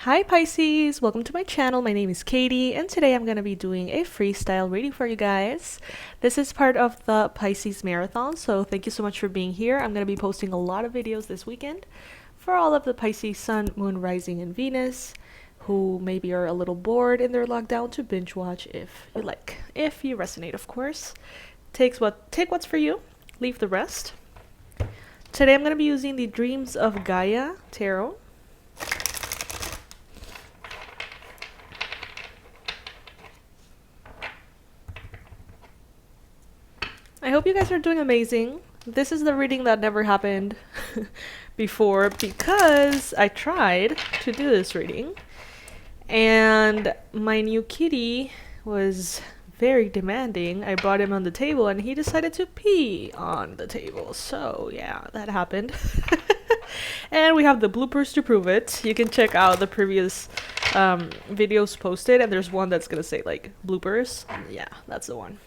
Hi Pisces, welcome to my channel. My name is Katie and today I'm going to be doing a freestyle reading for you guys. This is part of the Pisces marathon, so thank you so much for being here. I'm going to be posting a lot of videos this weekend for all of the Pisces Sun, Moon, Rising, and Venus who maybe are a little bored in their lockdown to binge watch if you like. If you resonate, of course. Take what's for you, leave the rest. Today I'm going to be using the Dreams of Gaia Tarot. I hope you guys are doing amazing. This is the reading that never happened before because I tried to do this reading and my new kitty was very demanding. I brought him on the table and he decided to pee on the table. So yeah, that happened. And we have the bloopers to prove it. You can check out the previous videos posted and there's one that's gonna say like bloopers. Yeah, that's the one.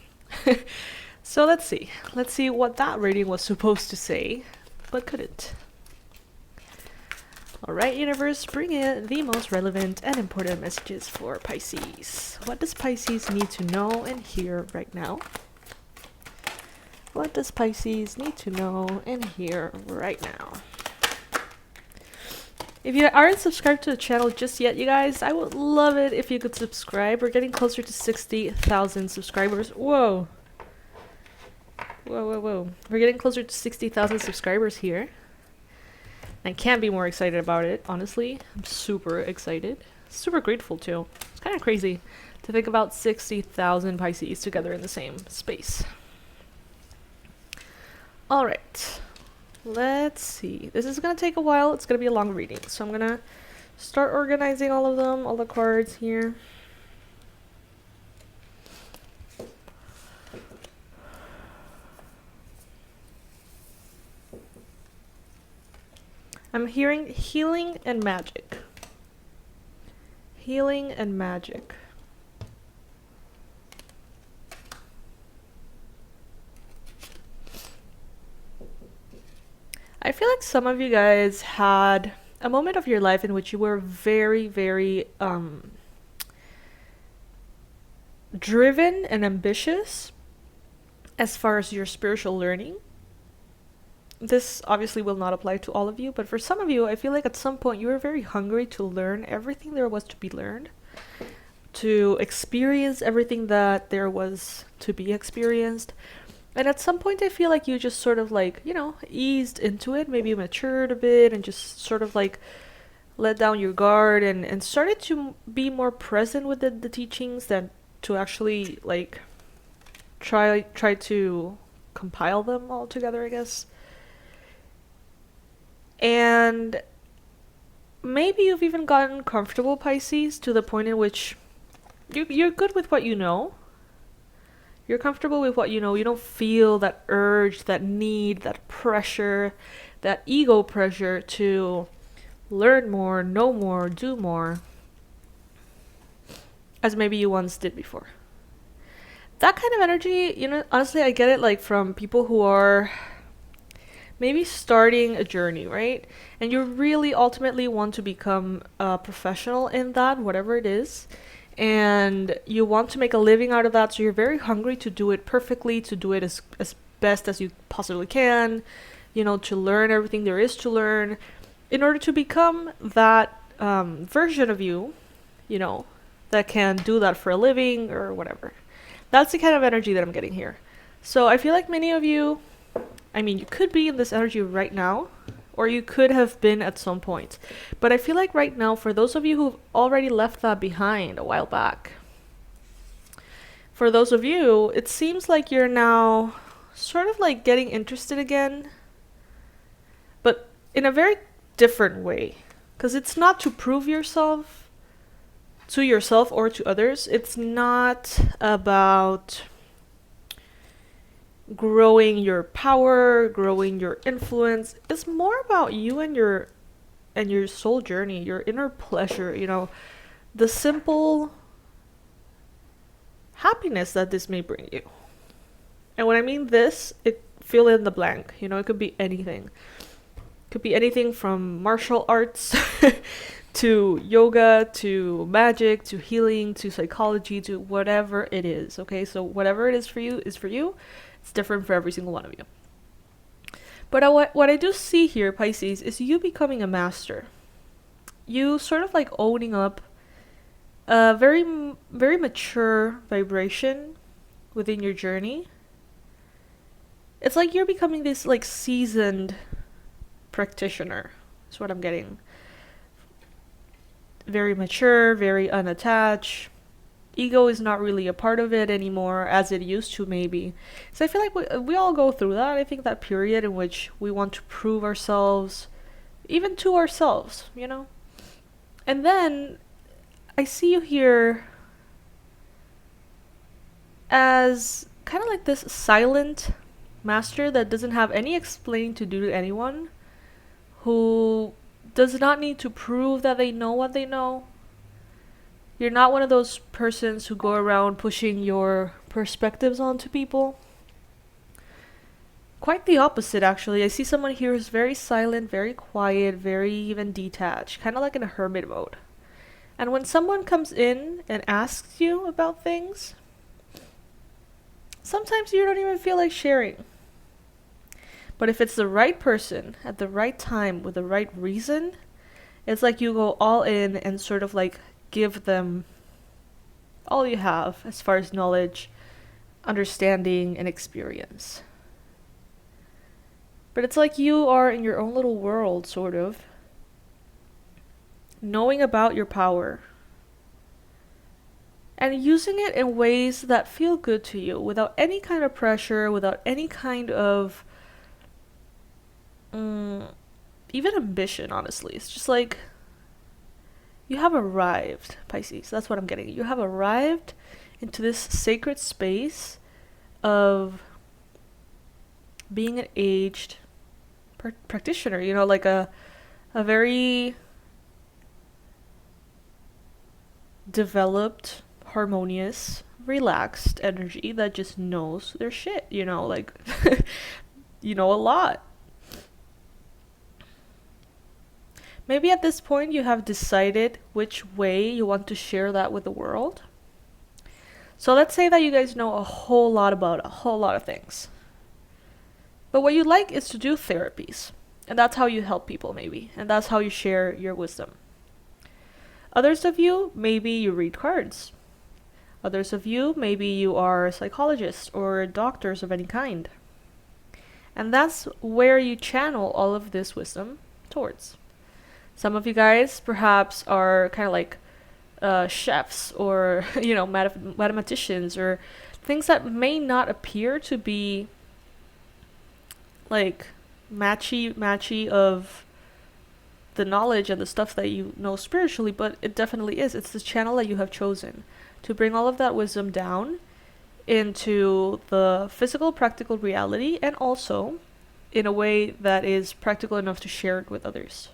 So let's see what that reading was supposed to say, but couldn't. Alright, universe, bring in the most relevant and important messages for Pisces. What does Pisces need to know and hear right now? What does Pisces need to know and hear right now? If you aren't subscribed to the channel just yet, you guys, I would love it if you could subscribe. We're getting closer to 60,000 subscribers. Whoa! Whoa. We're getting closer to 60,000 subscribers here. I can't be more excited about it, honestly. I'm super excited. Super grateful too. It's kind of crazy to think about 60,000 Pisces together in the same space. Alright. Let's see. This is going to take a while. It's going to be a long reading. So I'm going to start organizing all of them, all the cards here. I'm hearing healing and magic. Healing and magic. I feel like some of you guys had a moment of your life in which you were very, very driven and ambitious as far as your spiritual learning. This obviously will not apply to all of you, but for some of you, I feel like at some point you were very hungry to learn everything there was to be learned, to experience everything that there was to be experienced. And at some point, I feel like you just sort of like, you know, eased into it, maybe matured a bit and just sort of like let down your guard and started to be more present with the teachings than to actually like try to compile them all together, I guess. And maybe you've even gotten comfortable, Pisces, to the point in which you're good with what you know. You're comfortable with what you know. You don't feel that urge, that need, that pressure, that ego pressure to learn more, know more, do more, as maybe you once did before. That kind of energy, you know, honestly, I get it like from people who are maybe starting a journey, right? And you really ultimately want to become a professional in that, whatever it is. And you want to make a living out of that. So you're very hungry to do it perfectly, to do it as best as you possibly can, you know, to learn everything there is to learn in order to become that version of you, you know, that can do that for a living or whatever. That's the kind of energy that I'm getting here. So I feel like many of you, I mean, you could be in this energy right now, or you could have been at some point. But I feel like right now, for those of you who've already left that behind a while back, for those of you, it seems like you're now sort of like getting interested again, but in a very different way. Because it's not to prove yourself to yourself or to others. It's not about growing your power, growing your influence. It's more about you and your soul journey, your inner pleasure, you know, the simple happiness that this may bring you. And when I mean this, it fill in the blank, you know, it could be anything. Could be anything from martial arts to yoga, to magic, to healing, to psychology, to whatever it is. Okay, so whatever it is for you is for you. It's different for every single one of you. But what I do see here, Pisces, is you becoming a master. You sort of like owning up a very mature vibration within your journey. It's like you're becoming this like seasoned practitioner. That's what I'm getting. Very mature, very unattached. Ego is not really a part of it anymore as it used to, maybe. So I feel like we all go through that. I think that period in which we want to prove ourselves, even to ourselves, you know? And then I see you here as kind of like this silent master that doesn't have any explaining to do to anyone, who does not need to prove that they know what they know. You're not one of those persons who go around pushing your perspectives onto people. Quite the opposite, actually. I see someone here who's very silent, very quiet, very even detached, kind of like in a hermit mode. And when someone comes in and asks you about things, sometimes you don't even feel like sharing. But if it's the right person at the right time with the right reason, it's like you go all in and sort of like give them all you have as far as knowledge, understanding, and experience. But it's like you are in your own little world, sort of, knowing about your power and using it in ways that feel good to you without any kind of pressure, without any kind of even ambition, honestly. It's just like you have arrived, Pisces. That's what I'm getting. You have arrived into this sacred space of being an aged practitioner, you know, like a very developed, harmonious, relaxed energy that just knows their shit, you know, like you know a lot. Maybe at this point you have decided which way you want to share that with the world. So let's say that you guys know a whole lot about a whole lot of things. But what you like is to do therapies. And that's how you help people, maybe. And that's how you share your wisdom. Others of you, maybe you read cards. Others of you, maybe you are psychologists or doctors of any kind. And that's where you channel all of this wisdom towards. Some of you guys perhaps are kind of like chefs or, you know, mathematicians or things that may not appear to be like matchy of the knowledge and the stuff that you know spiritually, but it definitely is. It's the channel that you have chosen to bring all of that wisdom down into the physical, practical reality, and also in a way that is practical enough to share it with others.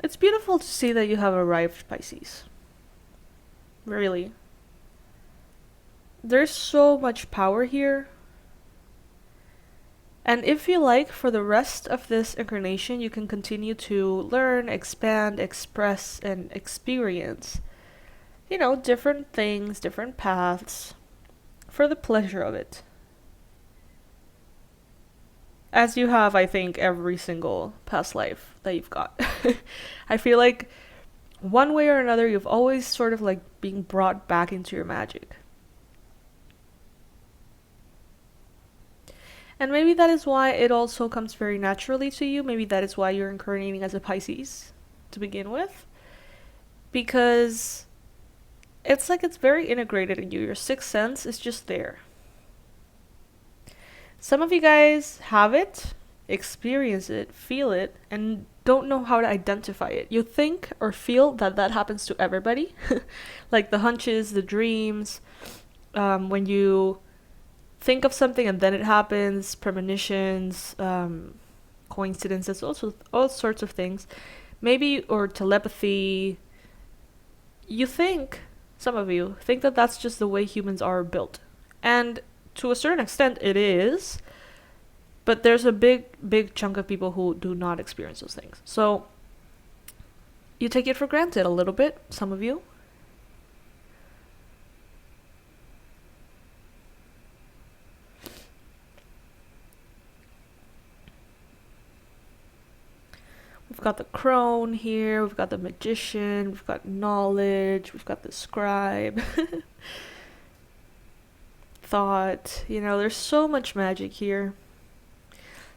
It's beautiful to see that you have arrived, Pisces. Really. There's so much power here. And if you like, for the rest of this incarnation, you can continue to learn, expand, express, and experience, you know, different things, different paths, for the pleasure of it. As you have, I think, every single past life that you've got. I feel like one way or another, you've always sort of like being brought back into your magic. And maybe that is why it also comes very naturally to you. Maybe that is why you're incarnating as a Pisces to begin with. Because it's like it's very integrated in you. Your sixth sense is just there. Some of you guys have it, experience it, feel it, and don't know how to identify it. You think or feel that that happens to everybody. Like the hunches, the dreams, when you think of something and then it happens, premonitions, coincidences, also all sorts of things. Maybe, or telepathy. You think, some of you, think that that's just the way humans are built. And to a certain extent it is. But there's a big chunk of people who do not experience those things. So you take it for granted a little bit, some of you. We've got the crone here, we've got the magician, we've got knowledge, we've got the scribe, thought. There's so much magic here.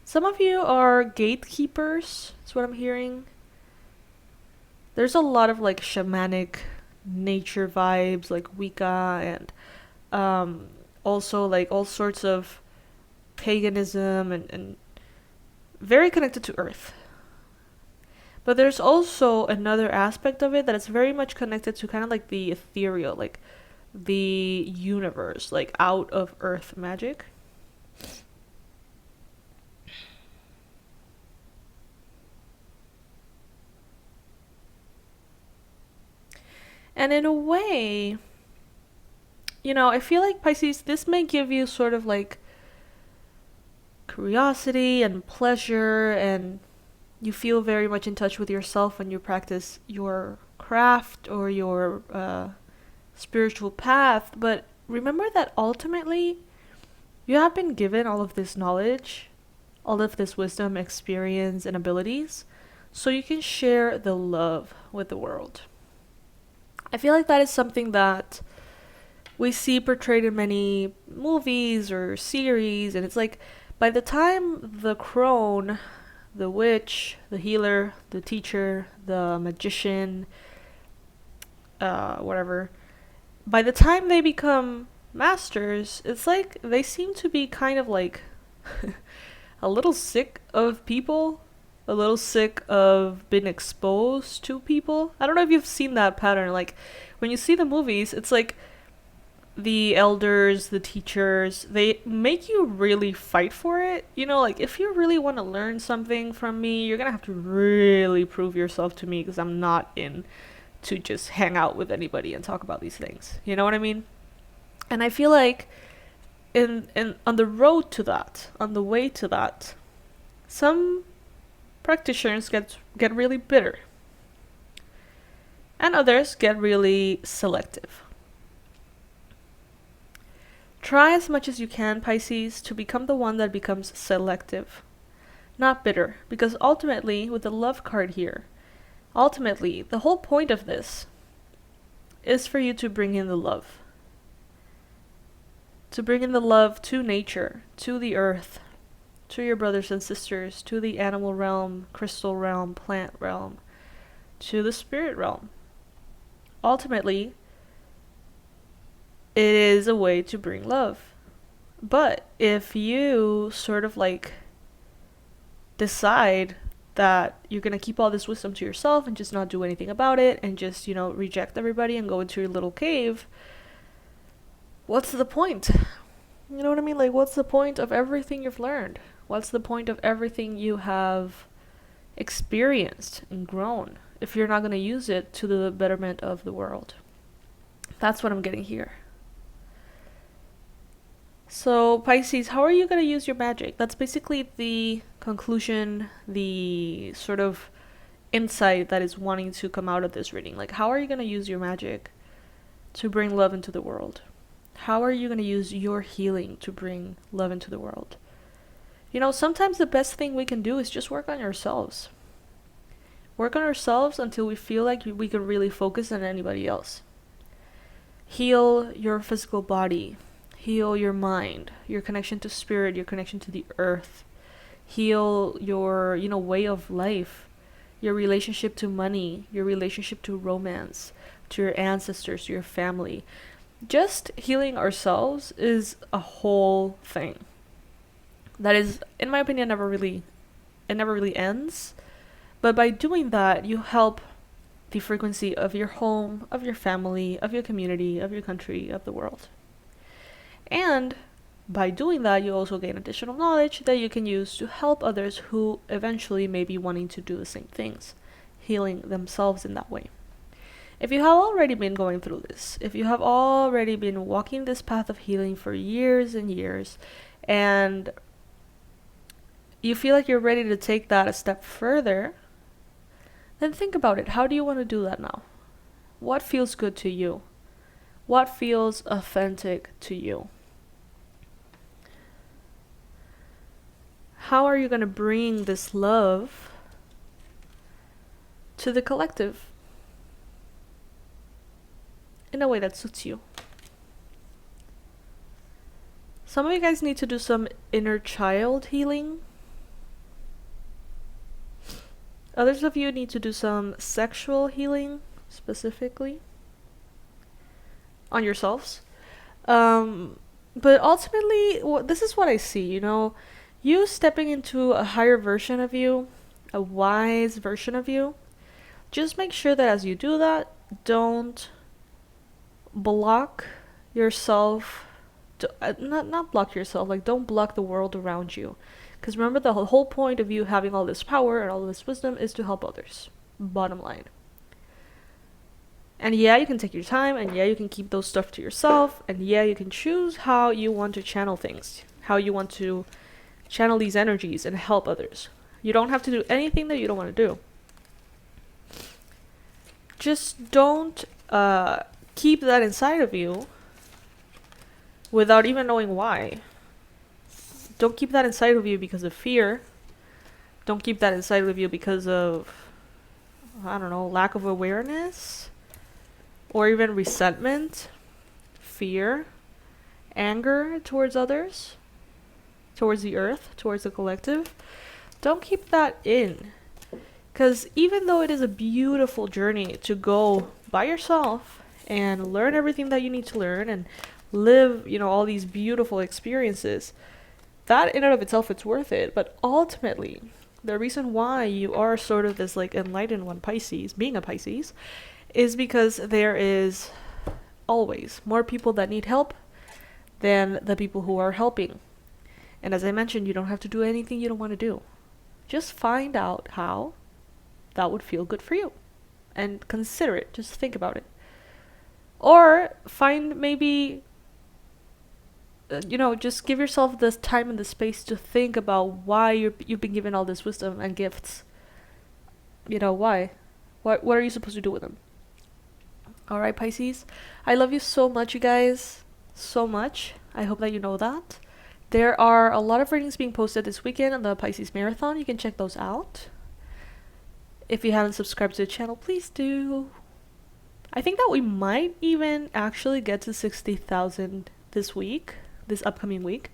Some of you are gatekeepers, that's what I'm hearing. There's a lot of like shamanic nature vibes, like Wicca, and also like all sorts of paganism and very connected to earth. But there's also another aspect of it that is very much connected to kind of like the ethereal, like the universe, like out of earth magic. And in a way, I feel like Pisces, this may give you sort of like curiosity and pleasure, and you feel very much in touch with yourself when you practice your craft or your spiritual path. But remember that ultimately, you have been given all of this knowledge, all of this wisdom, experience, and abilities, so you can share the love with the world. I feel like that is something that we see portrayed in many movies or series, and it's like by the time the crone, the witch, the healer, the teacher, the magician, whatever, by the time they become masters, it's like they seem to be kind of like a little sick of people, a little sick of being exposed to people. I don't know if you've seen that pattern. Like when you see the movies, it's like the elders, the teachers, they make you really fight for it. Like if you really want to learn something from me, you're gonna have to really prove yourself to me, because I'm not in to just hang out with anybody and talk about these things. You know what I mean? And I feel like in on the road to that, on the way to that, some practitioners get really bitter, and others get really selective. Try as much as you can, Pisces, to become the one that becomes selective, not bitter, because ultimately, with the love card here, ultimately, the whole point of this is for you to bring in the love. To bring in the love to nature, to the earth, to your brothers and sisters, to the animal realm, crystal realm, plant realm, to the spirit realm. Ultimately, it is a way to bring love. But if you sort of like decide that you're going to keep all this wisdom to yourself and just not do anything about it and just, reject everybody and go into your little cave, what's the point? You know what I mean? Like, what's the point of everything you've learned? What's the point of everything you have experienced and grown if you're not going to use it to the betterment of the world? That's what I'm getting here. So, Pisces, how are you going to use your magic? That's basically the conclusion, the sort of insight that is wanting to come out of this reading. Like, how are you going to use your magic to bring love into the world? How are you going to use your healing to bring love into the world? Sometimes the best thing we can do is just work on ourselves. Work on ourselves until we feel like we can really focus on anybody else. Heal your physical body. Heal your mind, your connection to spirit, your connection to the earth. Heal your, way of life, your relationship to money, your relationship to romance, to your ancestors, to your family. Just healing ourselves is a whole thing. That is, in my opinion, never really ends. But by doing that, you help the frequency of your home, of your family, of your community, of your country, of the world. And by doing that, you also gain additional knowledge that you can use to help others who eventually may be wanting to do the same things, healing themselves in that way. If you have already been going through this, if you have already been walking this path of healing for years and years, and you feel like you're ready to take that a step further, then think about it. How do you want to do that now? What feels good to you? What feels authentic to you? How are you going to bring this love to the collective in a way that suits you? Some of you guys need to do some inner child healing. Others of you need to do some sexual healing, specifically on yourselves. But ultimately, this is what I see, you stepping into a higher version of you, a wise version of you. Just make sure that as you do that, don't block yourself. Not block yourself, like don't block the world around you. Because remember, the whole point of you having all this power and all this wisdom is to help others. Bottom line. And yeah, you can take your time, and yeah, you can keep those stuff to yourself, and yeah, you can choose how you want to channel things, how you want to channel these energies and help others. You don't have to do anything that you don't want to do. Just don't keep that inside of you without even knowing why. Don't keep that inside of you because of fear. Don't keep that inside of you because of, I don't know, lack of awareness, or even resentment, fear, anger towards others, towards the earth, towards the collective. Don't keep that in. Because even though it is a beautiful journey to go by yourself and learn everything that you need to learn and live, all these beautiful experiences, that in and of itself, it's worth it. But ultimately, the reason why you are sort of this like enlightened one, Pisces, being a Pisces, is because there is always more people that need help than the people who are helping. And as I mentioned, you don't have to do anything you don't want to do. Just find out how that would feel good for you and consider it. Just think about it. Or find maybe just give yourself the time and the space to think about why you've been given all this wisdom and gifts. Why? What are you supposed to do with them? All right, Pisces. I love you so much, you guys. So much. I hope that you know that. There are a lot of readings being posted this weekend on the Pisces Marathon. You can check those out. If you haven't subscribed to the channel, please do. I think that we might even actually get to 60,000 this upcoming week.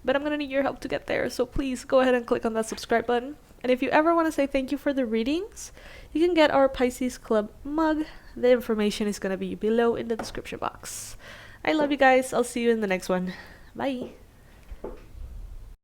But I'm going to need your help to get there. So please go ahead and click on that subscribe button. And if you ever want to say thank you for the readings, you can get our Pisces Club mug. The information is going to be below in the description box. I love you guys. I'll see you in the next one. Bye.